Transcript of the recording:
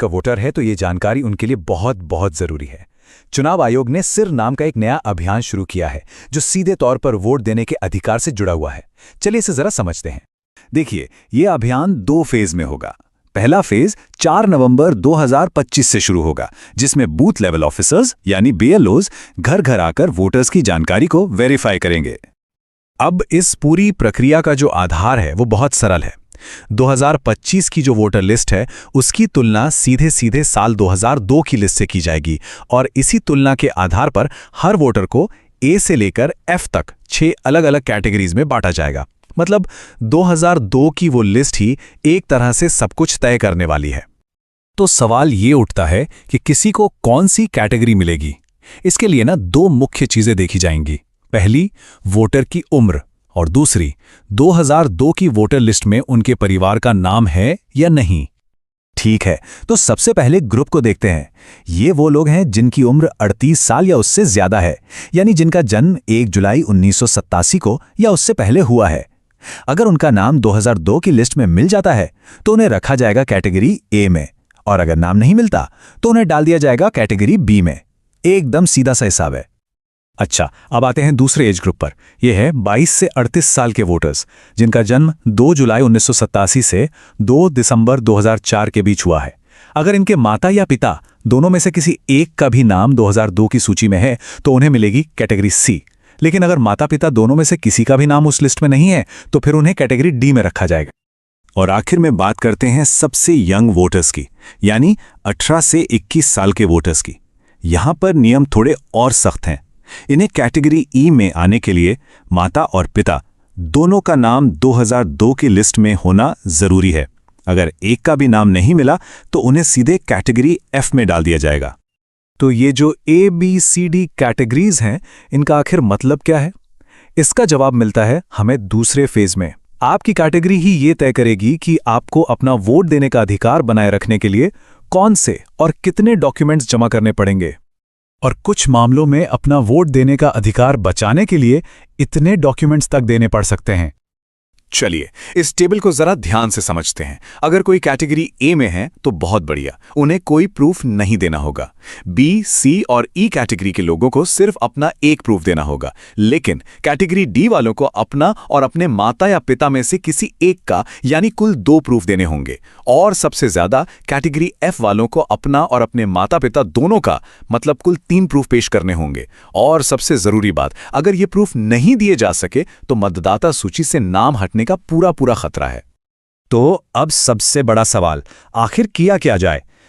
का वोटर है तो ये जानकारी उनके लिए बहुत बहुत जरूरी है। चुनाव आयोग ने सिर नाम का एक नया अभियान शुरू किया है जो सीधे तौर पर वोट देने के अधिकार से जुड़ा हुआ है। चलिए इसे जरा समझते हैं। देखिए, ये अभियान 2 फेज में होगा। पहला फेज 4 नवंबर 2025 से शुरू होगा, जिसमें बूथ लेवल ऑफिसर्स यानी BLOs घर घर आकर वोटर्स की जानकारी को वेरीफाई करेंगे। अब इस पूरी प्रक्रिया का जो आधार है वो बहुत सरल है। 2025 की जो वोटर लिस्ट है उसकी तुलना सीधे सीधे साल 2002 की लिस्ट से की जाएगी और इसी तुलना के आधार पर हर वोटर को A से लेकर F तक 6 अलग अलग कैटेगरीज में बांटा जाएगा। मतलब 2002 की वो लिस्ट ही एक तरह से सब कुछ तय करने वाली है। तो सवाल ये उठता है कि किसी को कौन सी कैटेगरी मिलेगी। इसके लिए ना 2 मुख्य चीजें देखी जाएंगी। पहली, वोटर की उम्र, और दूसरी, 2002 की वोटर लिस्ट में उनके परिवार का नाम है या नहीं। ठीक है, तो सबसे पहले ग्रुप को देखते हैं। ये वो लोग हैं जिनकी उम्र 38 साल या उससे ज्यादा है, यानी जिनका जन्म 1 जुलाई 1987 को या उससे पहले हुआ है। अगर उनका नाम 2002 की लिस्ट में मिल जाता है तो उन्हें रखा जाएगा कैटेगरी A में, और अगर नाम नहीं मिलता तो उन्हें डाल दिया जाएगा कैटेगरी B में। एकदम सीधा सा हिसाब है। अच्छा, अब आते हैं दूसरे एज ग्रुप पर। यह है 22 से 38 साल के वोटर्स, जिनका जन्म 2 जुलाई 1987 से 2 दिसंबर 2004 के बीच हुआ है। अगर इनके माता या पिता दोनों में से किसी एक का भी नाम 2002 की सूची में है तो उन्हें मिलेगी कैटेगरी C। लेकिन अगर माता पिता दोनों में से किसी का भी नाम उस लिस्ट में नहीं है तो फिर उन्हें कैटेगरी D में रखा जाएगा। और आखिर में बात करते हैं सबसे यंग वोटर्स की, यानी 18 से 21 साल के वोटर्स की। यहां पर नियम थोड़े और सख्त हैं। इन्हें कैटेगरी E में आने के लिए माता और पिता दोनों का नाम 2002 की लिस्ट में होना जरूरी है। अगर एक का भी नाम नहीं मिला तो उन्हें सीधे कैटेगरी F में डाल दिया जाएगा। तो ये जो ABCD कैटेगरीज हैं, इनका आखिर मतलब क्या है? इसका जवाब मिलता है हमें दूसरे फेज में। आपकी कैटेगरी ही ये तय करेगी कि आपको अपना वोट देने का अधिकार बनाए रखने के लिए कौन से और कितने डॉक्यूमेंट्स जमा करने पड़ेंगे, और कुछ मामलों में अपना वोट देने का अधिकार बचाने के लिए इतने डॉक्यूमेंट्स तक देने पड़ सकते हैं। चलिए इस टेबल को जरा ध्यान से समझते हैं। अगर कोई कैटेगरी A में है तो बहुत बढ़िया, उन्हें कोई प्रूफ नहीं देना होगा। B, C और E कैटेगरी के लोगों को सिर्फ अपना एक प्रूफ देना होगा। लेकिन कैटेगरी D वालों को अपना और अपने माता या पिता में से किसी एक का यानी कुल 2 प्रूफ देने होंगे। और सबसे ज्यादा कैटेगरी F वालों को अपना और अपने माता पिता दोनों का मतलब कुल 3 प्रूफ पेश करने होंगे। और सबसे जरूरी बात, अगर ये प्रूफ नहीं दिए जा सके तो मतदाता सूची से नाम हटने का पूरा खतरा है। तो अब सबसे बड़ा सवाल, आखिर किया क्या जाए?